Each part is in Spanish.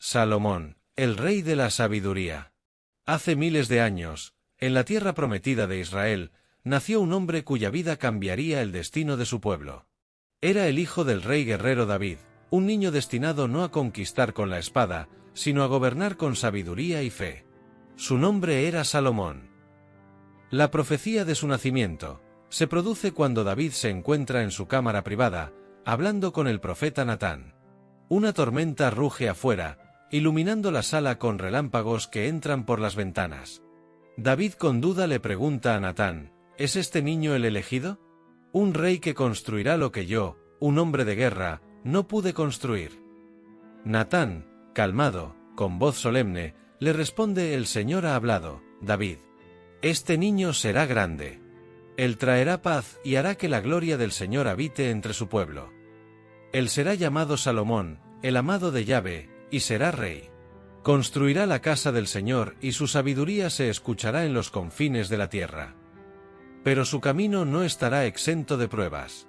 Salomón, el rey de la sabiduría. Hace miles de años, en la tierra prometida de Israel, nació un hombre cuya vida cambiaría el destino de su pueblo. Era el hijo del rey guerrero David, un niño destinado no a conquistar con la espada, sino a gobernar con sabiduría y fe. Su nombre era Salomón. La profecía de su nacimiento se produce cuando David se encuentra en su cámara privada, hablando con el profeta Natán. Una tormenta ruge afuera, iluminando la sala con relámpagos que entran por las ventanas. David con duda le pregunta a Natán: ¿es este niño el elegido? Un rey que construirá lo que yo, un hombre de guerra, no pude construir. Natán, calmado, con voz solemne, le responde: el Señor ha hablado, David. Este niño será grande. Él traerá paz y hará que la gloria del Señor habite entre su pueblo. Él será llamado Salomón, el amado de Yahvé, y será rey. Construirá la casa del Señor y su sabiduría se escuchará en los confines de la tierra. Pero su camino no estará exento de pruebas.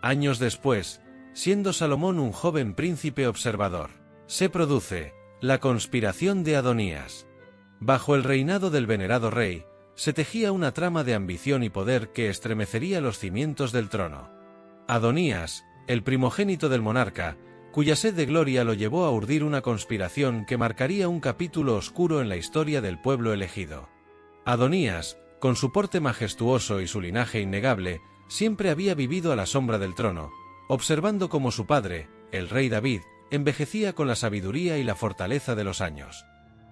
Años después, siendo Salomón un joven príncipe observador, se produce la conspiración de Adonías. Bajo el reinado del venerado rey, se tejía una trama de ambición y poder que estremecería los cimientos del trono. Adonías, el primogénito del monarca, cuya sed de gloria lo llevó a urdir una conspiración que marcaría un capítulo oscuro en la historia del pueblo elegido. Adonías, con su porte majestuoso y su linaje innegable, siempre había vivido a la sombra del trono, observando cómo su padre, el rey David, envejecía con la sabiduría y la fortaleza de los años.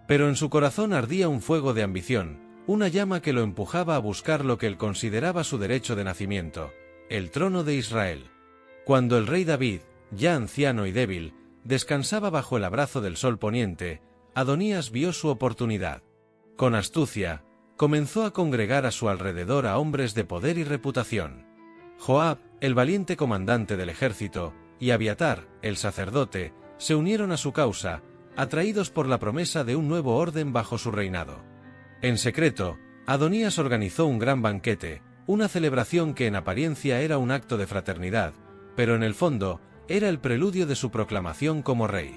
Pero en su corazón ardía un fuego de ambición, una llama que lo empujaba a buscar lo que él consideraba su derecho de nacimiento, el trono de Israel. Cuando el rey David, ya anciano y débil, descansaba bajo el abrazo del sol poniente, Adonías vio su oportunidad. Con astucia, comenzó a congregar a su alrededor a hombres de poder y reputación. Joab, el valiente comandante del ejército, y Abiatar, el sacerdote, se unieron a su causa, atraídos por la promesa de un nuevo orden bajo su reinado. En secreto, Adonías organizó un gran banquete, una celebración que en apariencia era un acto de fraternidad, pero en el fondo era el preludio de su proclamación como rey.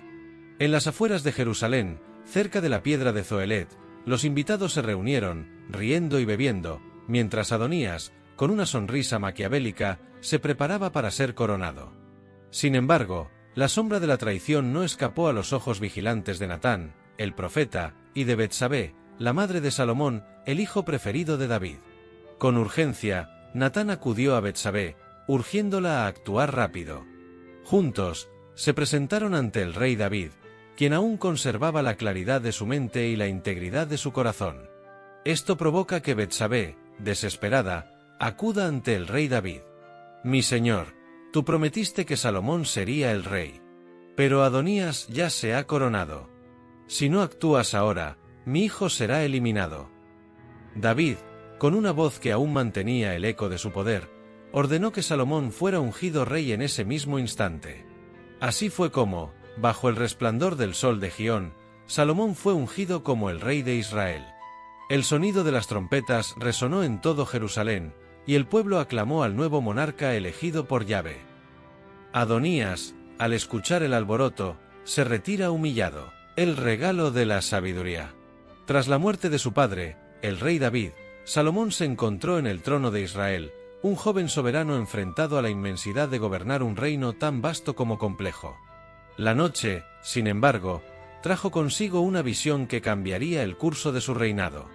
En las afueras de Jerusalén, cerca de la piedra de Zohelet, los invitados se reunieron, riendo y bebiendo, mientras Adonías, con una sonrisa maquiavélica, se preparaba para ser coronado. Sin embargo, la sombra de la traición no escapó a los ojos vigilantes de Natán, el profeta, y de Betsabé, la madre de Salomón, el hijo preferido de David. Con urgencia, Natán acudió a Betsabé, urgiéndola a actuar rápido. Juntos, se presentaron ante el rey David, quien aún conservaba la claridad de su mente y la integridad de su corazón. Esto provoca que Betsabé, desesperada, acuda ante el rey David. «Mi señor, tú prometiste que Salomón sería el rey. Pero Adonías ya se ha coronado. Si no actúas ahora, mi hijo será eliminado». David, con una voz que aún mantenía el eco de su poder, ordenó que Salomón fuera ungido rey en ese mismo instante. Así fue como, bajo el resplandor del sol de Gión, Salomón fue ungido como el rey de Israel. El sonido de las trompetas resonó en todo Jerusalén, y el pueblo aclamó al nuevo monarca elegido por Yahvé. Adonías, al escuchar el alboroto, se retira humillado. El regalo de la sabiduría. Tras la muerte de su padre, el rey David, Salomón se encontró en el trono de Israel, un joven soberano enfrentado a la inmensidad de gobernar un reino tan vasto como complejo. La noche, sin embargo, trajo consigo una visión que cambiaría el curso de su reinado.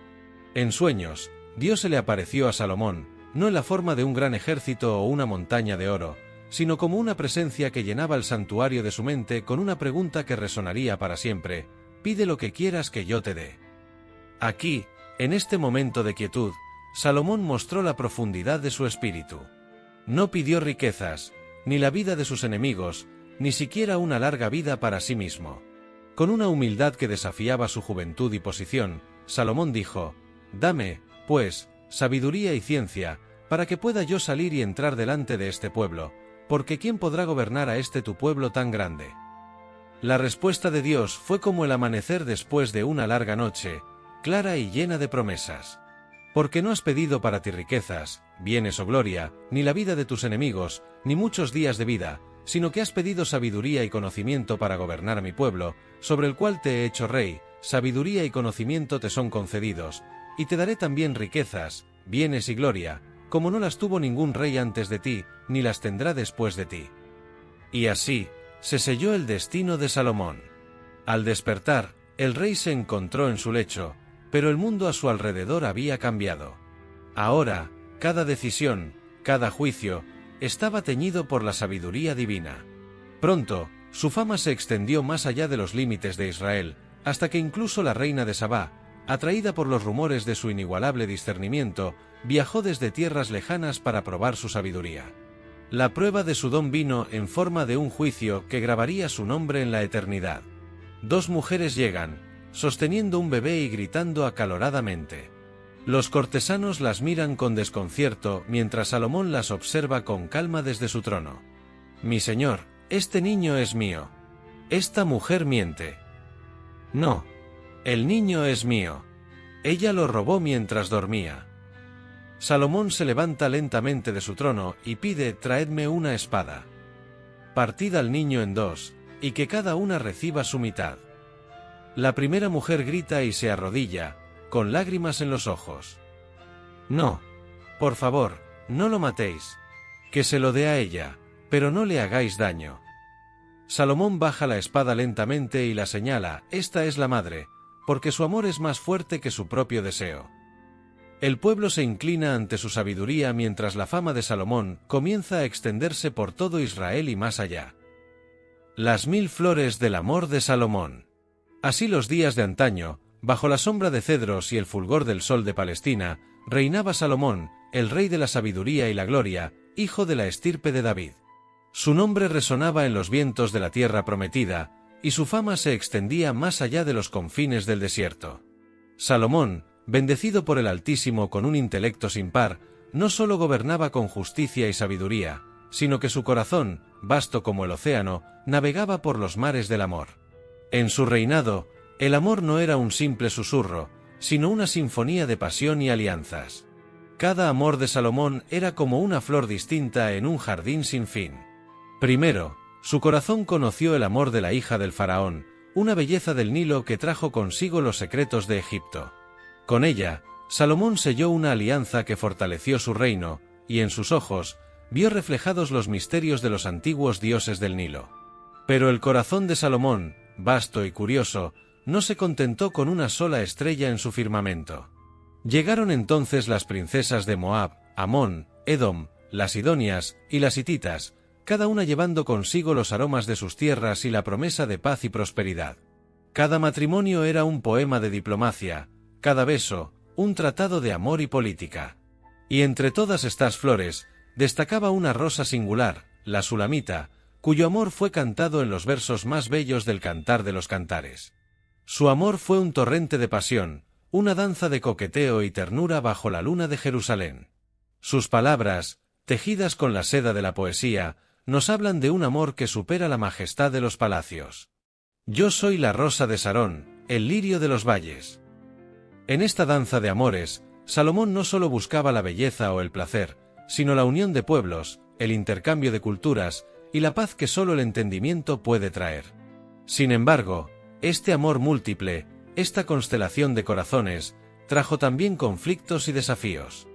En sueños, Dios se le apareció a Salomón, no en la forma de un gran ejército o una montaña de oro, sino como una presencia que llenaba el santuario de su mente con una pregunta que resonaría para siempre: «Pide lo que quieras que yo te dé». Aquí, en este momento de quietud, Salomón mostró la profundidad de su espíritu. No pidió riquezas, ni la vida de sus enemigos, ni siquiera una larga vida para sí mismo. Con una humildad que desafiaba su juventud y posición, Salomón dijo: «Dame, pues, sabiduría y ciencia, para que pueda yo salir y entrar delante de este pueblo, porque ¿quién podrá gobernar a este tu pueblo tan grande?». La respuesta de Dios fue como el amanecer después de una larga noche, clara y llena de promesas. «Porque no has pedido para ti riquezas, bienes o gloria, ni la vida de tus enemigos, ni muchos días de vida, sino que has pedido sabiduría y conocimiento para gobernar a mi pueblo, sobre el cual te he hecho rey. Sabiduría y conocimiento te son concedidos, y te daré también riquezas, bienes y gloria, como no las tuvo ningún rey antes de ti, ni las tendrá después de ti. Y así, se selló el destino de Salomón. Al despertar, el rey se encontró en su lecho, pero el mundo a su alrededor había cambiado. Ahora, cada decisión, cada juicio, estaba teñido por la sabiduría divina. Pronto, su fama se extendió más allá de los límites de Israel, hasta que incluso la reina de Sabá, atraída por los rumores de su inigualable discernimiento, viajó desde tierras lejanas para probar su sabiduría. La prueba de su don vino en forma de un juicio que grabaría su nombre en la eternidad. Dos mujeres llegan, sosteniendo un bebé y gritando acaloradamente. Los cortesanos las miran con desconcierto mientras Salomón las observa con calma desde su trono. «Mi señor, este niño es mío. Esta mujer miente». «No. El niño es mío. Ella lo robó mientras dormía». Salomón se levanta lentamente de su trono y pide: «Traedme una espada. Partid al niño en dos, y que cada una reciba su mitad». La primera mujer grita y se arrodilla, con lágrimas en los ojos. «No. Por favor, no lo matéis. Que se lo dé a ella, pero no le hagáis daño». Salomón baja la espada lentamente y la señala: «Esta es la madre, porque su amor es más fuerte que su propio deseo». El pueblo se inclina ante su sabiduría mientras la fama de Salomón comienza a extenderse por todo Israel y más allá. Las 1000 flores del amor de Salomón. Así los días de antaño, bajo la sombra de cedros y el fulgor del sol de Palestina, reinaba Salomón, el rey de la sabiduría y la gloria, hijo de la estirpe de David. Su nombre resonaba en los vientos de la tierra prometida, y su fama se extendía más allá de los confines del desierto. Salomón, bendecido por el Altísimo con un intelecto sin par, no solo gobernaba con justicia y sabiduría, sino que su corazón, vasto como el océano, navegaba por los mares del amor. En su reinado, el amor no era un simple susurro, sino una sinfonía de pasión y alianzas. Cada amor de Salomón era como una flor distinta en un jardín sin fin. Primero, su corazón conoció el amor de la hija del faraón, una belleza del Nilo que trajo consigo los secretos de Egipto. Con ella, Salomón selló una alianza que fortaleció su reino, y en sus ojos, vio reflejados los misterios de los antiguos dioses del Nilo. Pero el corazón de Salomón, vasto y curioso, no se contentó con una sola estrella en su firmamento. Llegaron entonces las princesas de Moab, Amón, Edom, las Sidonias y las Hititas, cada una llevando consigo los aromas de sus tierras y la promesa de paz y prosperidad. Cada matrimonio era un poema de diplomacia, cada beso, un tratado de amor y política. Y entre todas estas flores, destacaba una rosa singular, la sulamita, cuyo amor fue cantado en los versos más bellos del Cantar de los Cantares. Su amor fue un torrente de pasión, una danza de coqueteo y ternura bajo la luna de Jerusalén. Sus palabras, tejidas con la seda de la poesía, nos hablan de un amor que supera la majestad de los palacios. Yo soy la rosa de Sarón, el lirio de los valles. En esta danza de amores, Salomón no solo buscaba la belleza o el placer, sino la unión de pueblos, el intercambio de culturas y la paz que solo el entendimiento puede traer. Sin embargo, este amor múltiple, esta constelación de corazones, trajo también conflictos y desafíos.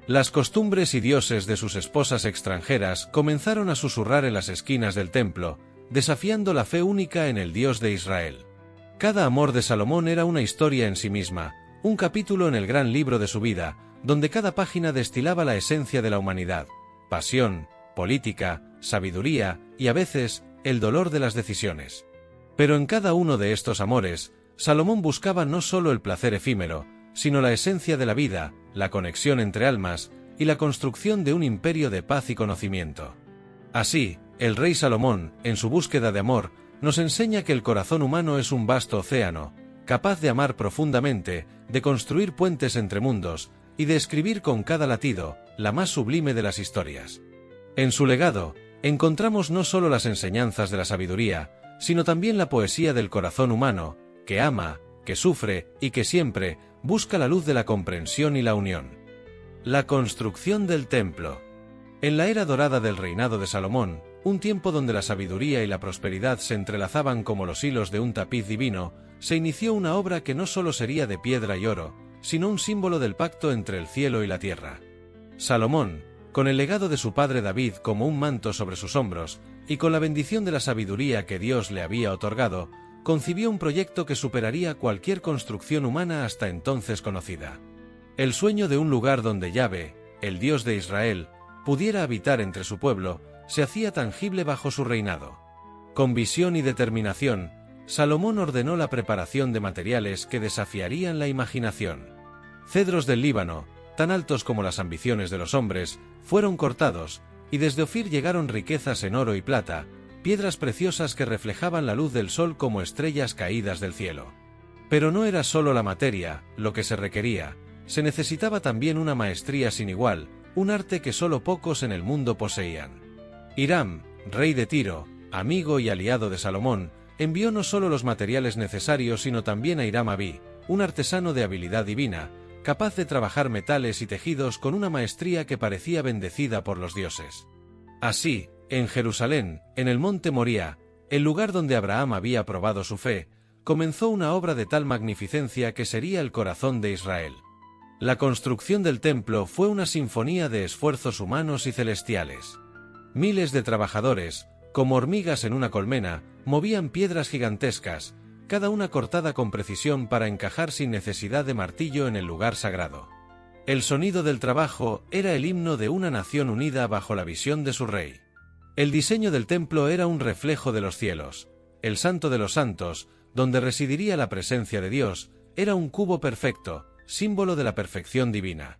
Las costumbres y dioses de sus esposas extranjeras comenzaron a susurrar en las esquinas del templo, desafiando la fe única en el Dios de Israel. Cada amor de Salomón era una historia en sí misma, un capítulo en el gran libro de su vida, donde cada página destilaba la esencia de la humanidad, pasión, política, sabiduría y a veces, el dolor de las decisiones. Pero en cada uno de estos amores, Salomón buscaba no solo el placer efímero, sino la esencia de la vida, la conexión entre almas y la construcción de un imperio de paz y conocimiento. Así, el rey Salomón, en su búsqueda de amor, nos enseña que el corazón humano es un vasto océano, capaz de amar profundamente, de construir puentes entre mundos, y de escribir con cada latido, la más sublime de las historias. En su legado, encontramos no solo las enseñanzas de la sabiduría, sino también la poesía del corazón humano, que ama, que sufre y que siempre busca la luz de la comprensión y la unión. La construcción del templo. En la era dorada del reinado de Salomón, un tiempo donde la sabiduría y la prosperidad se entrelazaban como los hilos de un tapiz divino, se inició una obra que no solo sería de piedra y oro, sino un símbolo del pacto entre el cielo y la tierra. Salomón, con el legado de su padre David como un manto sobre sus hombros, y con la bendición de la sabiduría que Dios le había otorgado, concibió un proyecto que superaría cualquier construcción humana hasta entonces conocida. El sueño de un lugar donde Yahvé, el Dios de Israel, pudiera habitar entre su pueblo, se hacía tangible bajo su reinado. Con visión y determinación, Salomón ordenó la preparación de materiales que desafiarían la imaginación. Cedros del Líbano, tan altos como las ambiciones de los hombres, fueron cortados, y desde Ofir llegaron riquezas en oro y plata, piedras preciosas que reflejaban la luz del sol como estrellas caídas del cielo. Pero no era solo la materia lo que se requería, se necesitaba también una maestría sin igual, un arte que solo pocos en el mundo poseían. Hiram, rey de Tiro, amigo y aliado de Salomón, envió no solo los materiales necesarios sino también a Hiram Abí, un artesano de habilidad divina, capaz de trabajar metales y tejidos con una maestría que parecía bendecida por los dioses. Así, en Jerusalén, en el monte Moría, el lugar donde Abraham había probado su fe, comenzó una obra de tal magnificencia que sería el corazón de Israel. La construcción del templo fue una sinfonía de esfuerzos humanos y celestiales. Miles de trabajadores, como hormigas en una colmena, movían piedras gigantescas, cada una cortada con precisión para encajar sin necesidad de martillo en el lugar sagrado. El sonido del trabajo era el himno de una nación unida bajo la visión de su rey. El diseño del templo era un reflejo de los cielos. El Santo de los Santos, donde residiría la presencia de Dios, era un cubo perfecto, símbolo de la perfección divina.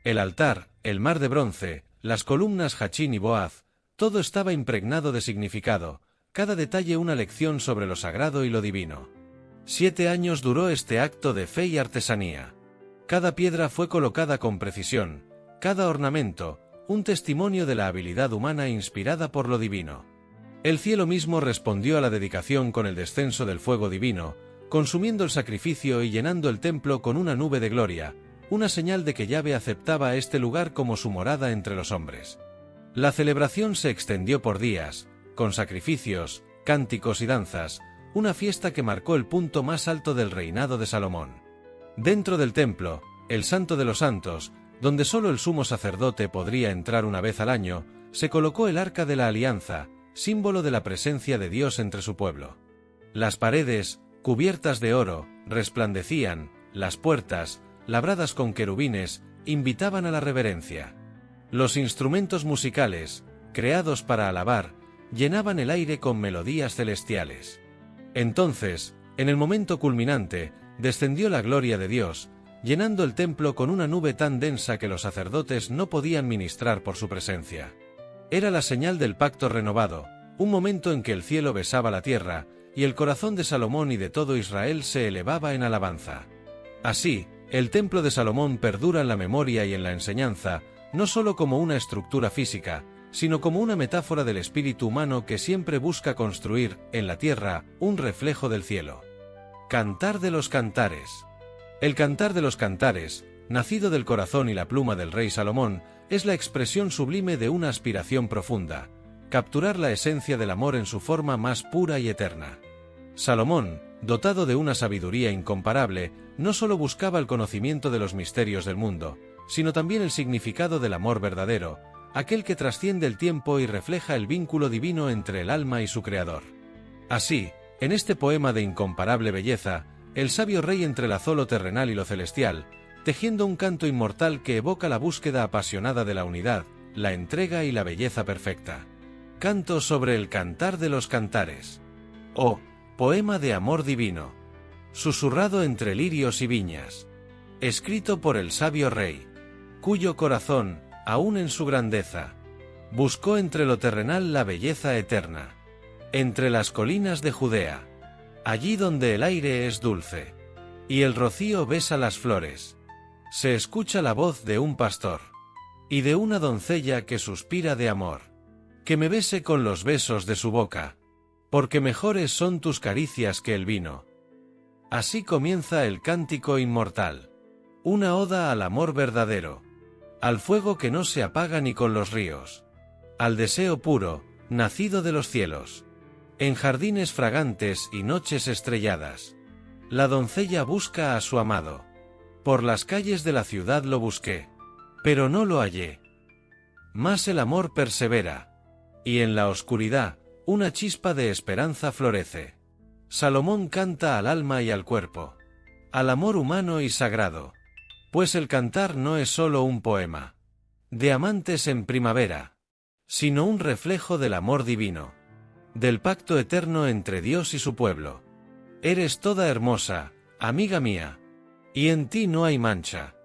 El altar, el mar de bronce, las columnas Jachín y Boaz, todo estaba impregnado de significado, cada detalle una lección sobre lo sagrado y lo divino. 7 años duró este acto de fe y artesanía. Cada piedra fue colocada con precisión, cada ornamento, un testimonio de la habilidad humana inspirada por lo divino. El cielo mismo respondió a la dedicación con el descenso del fuego divino, consumiendo el sacrificio y llenando el templo con una nube de gloria, una señal de que Yahvé aceptaba este lugar como su morada entre los hombres. La celebración se extendió por días, con sacrificios, cánticos y danzas, una fiesta que marcó el punto más alto del reinado de Salomón. Dentro del templo, el Santo de los Santos, donde solo el sumo sacerdote podría entrar una vez al año, se colocó el Arca de la Alianza, símbolo de la presencia de Dios entre su pueblo. Las paredes, cubiertas de oro, resplandecían, las puertas, labradas con querubines, invitaban a la reverencia. Los instrumentos musicales, creados para alabar, llenaban el aire con melodías celestiales. Entonces, en el momento culminante, descendió la gloria de Dios, llenando el templo con una nube tan densa que los sacerdotes no podían ministrar por su presencia. Era la señal del pacto renovado, un momento en que el cielo besaba la tierra, y el corazón de Salomón y de todo Israel se elevaba en alabanza. Así, el templo de Salomón perdura en la memoria y en la enseñanza, no solo como una estructura física, sino como una metáfora del espíritu humano que siempre busca construir, en la tierra, un reflejo del cielo. Cantar de los Cantares. El Cantar de los Cantares, nacido del corazón y la pluma del rey Salomón, es la expresión sublime de una aspiración profunda, capturar la esencia del amor en su forma más pura y eterna. Salomón, dotado de una sabiduría incomparable, no solo buscaba el conocimiento de los misterios del mundo, sino también el significado del amor verdadero, aquel que trasciende el tiempo y refleja el vínculo divino entre el alma y su creador. Así, en este poema de incomparable belleza, el sabio rey entrelazó lo terrenal y lo celestial, tejiendo un canto inmortal que evoca la búsqueda apasionada de la unidad, la entrega y la belleza perfecta. Canto sobre el Cantar de los Cantares. Oh, poema de amor divino, susurrado entre lirios y viñas, escrito por el sabio rey, cuyo corazón, aún en su grandeza, buscó entre lo terrenal la belleza eterna, entre las colinas de Judea, allí donde el aire es dulce, y el rocío besa las flores, se escucha la voz de un pastor, y de una doncella que suspira de amor, que me bese con los besos de su boca, porque mejores son tus caricias que el vino. Así comienza el cántico inmortal, una oda al amor verdadero, al fuego que no se apaga ni con los ríos, al deseo puro, nacido de los cielos. En jardines fragantes y noches estrelladas, la doncella busca a su amado. Por las calles de la ciudad lo busqué, pero no lo hallé. Mas el amor persevera, y en la oscuridad, una chispa de esperanza florece. Salomón canta al alma y al cuerpo, al amor humano y sagrado, pues el cantar no es solo un poema de amantes en primavera, sino un reflejo del amor divino, del pacto eterno entre Dios y su pueblo. Eres toda hermosa, amiga mía, y en ti no hay mancha.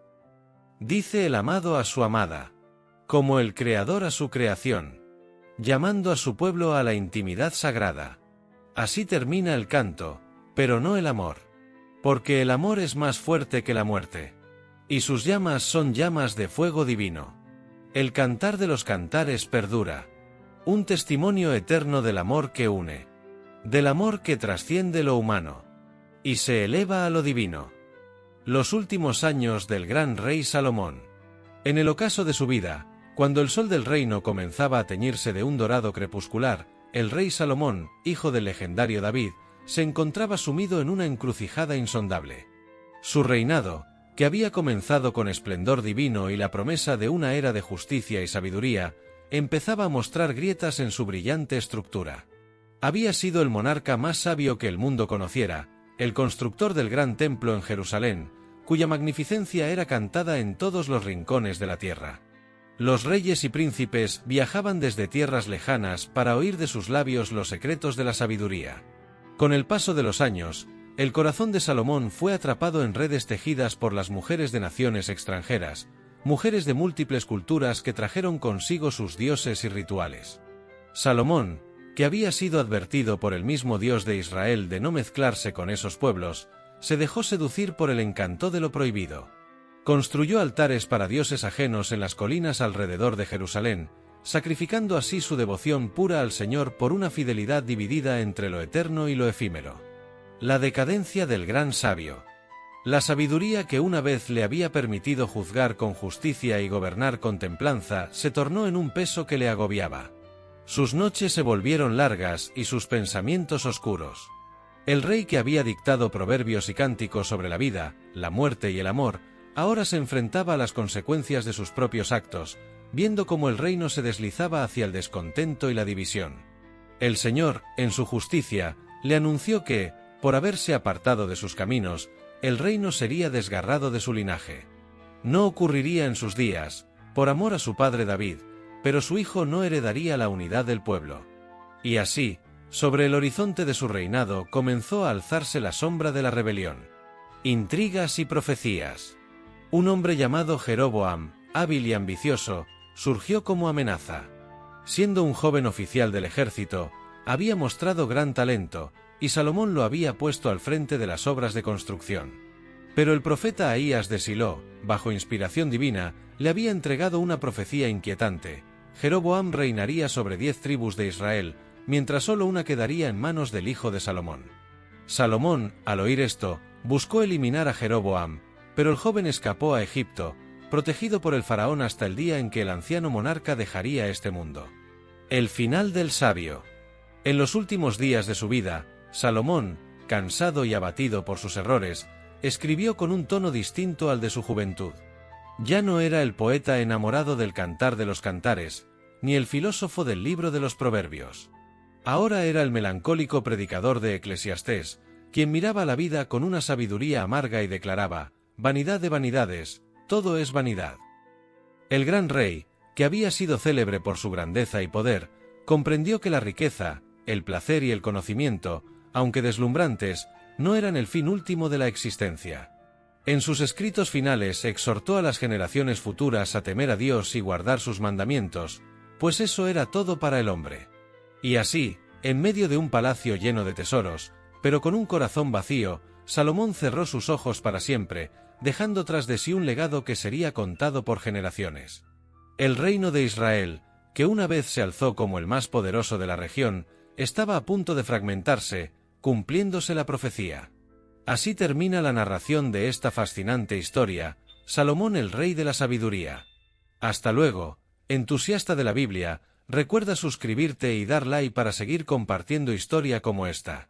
Dice el amado a su amada, como el Creador a su creación, llamando a su pueblo a la intimidad sagrada. Así termina el canto, pero no el amor, porque el amor es más fuerte que la muerte, y sus llamas son llamas de fuego divino. El cantar de los cantares perdura, un testimonio eterno del amor que une, del amor que trasciende lo humano, y se eleva a lo divino. Los últimos años del gran rey Salomón. En el ocaso de su vida, cuando el sol del reino comenzaba a teñirse de un dorado crepuscular, el rey Salomón, hijo del legendario David, se encontraba sumido en una encrucijada insondable. Su reinado, que había comenzado con esplendor divino y la promesa de una era de justicia y sabiduría, empezaba a mostrar grietas en su brillante estructura. Había sido el monarca más sabio que el mundo conociera, el constructor del gran templo en Jerusalén, cuya magnificencia era cantada en todos los rincones de la tierra. Los reyes y príncipes viajaban desde tierras lejanas para oír de sus labios los secretos de la sabiduría. Con el paso de los años, el corazón de Salomón fue atrapado en redes tejidas por las mujeres de naciones extranjeras, mujeres de múltiples culturas que trajeron consigo sus dioses y rituales. Salomón, que había sido advertido por el mismo Dios de Israel de no mezclarse con esos pueblos, se dejó seducir por el encanto de lo prohibido. Construyó altares para dioses ajenos en las colinas alrededor de Jerusalén, sacrificando así su devoción pura al Señor por una fidelidad dividida entre lo eterno y lo efímero. La decadencia del gran sabio. La sabiduría que una vez le había permitido juzgar con justicia y gobernar con templanza se tornó en un peso que le agobiaba. Sus noches se volvieron largas y sus pensamientos oscuros. El rey que había dictado proverbios y cánticos sobre la vida, la muerte y el amor, ahora se enfrentaba a las consecuencias de sus propios actos, viendo cómo el reino se deslizaba hacia el descontento y la división. El Señor, en su justicia, le anunció que, por haberse apartado de sus caminos, el reino sería desgarrado de su linaje. No ocurriría en sus días, por amor a su padre David, pero su hijo no heredaría la unidad del pueblo. Y así, sobre el horizonte de su reinado comenzó a alzarse la sombra de la rebelión. Intrigas y profecías. Un hombre llamado Jeroboam, hábil y ambicioso, surgió como amenaza. Siendo un joven oficial del ejército, había mostrado gran talento, y Salomón lo había puesto al frente de las obras de construcción. Pero el profeta Ahías de Silo, bajo inspiración divina, le había entregado una profecía inquietante. Jeroboam reinaría sobre 10 tribus de Israel, mientras solo una quedaría en manos del hijo de Salomón. Salomón, al oír esto, buscó eliminar a Jeroboam, pero el joven escapó a Egipto, protegido por el faraón hasta el día en que el anciano monarca dejaría este mundo. El final del sabio. En los últimos días de su vida, Salomón, cansado y abatido por sus errores, escribió con un tono distinto al de su juventud. Ya no era el poeta enamorado del cantar de los cantares, ni el filósofo del libro de los proverbios. Ahora era el melancólico predicador de Eclesiastés, quien miraba la vida con una sabiduría amarga y declaraba: «Vanidad de vanidades, todo es vanidad». El gran rey, que había sido célebre por su grandeza y poder, comprendió que la riqueza, el placer y el conocimiento, aunque deslumbrantes, no eran el fin último de la existencia. En sus escritos finales exhortó a las generaciones futuras a temer a Dios y guardar sus mandamientos, pues eso era todo para el hombre. Y así, en medio de un palacio lleno de tesoros, pero con un corazón vacío, Salomón cerró sus ojos para siempre, dejando tras de sí un legado que sería contado por generaciones. El reino de Israel, que una vez se alzó como el más poderoso de la región, estaba a punto de fragmentarse, cumpliéndose la profecía. Así termina la narración de esta fascinante historia, Salomón el rey de la sabiduría. Hasta luego, entusiasta de la Biblia, Recuerda suscribirte y dar like para seguir compartiendo historia como esta.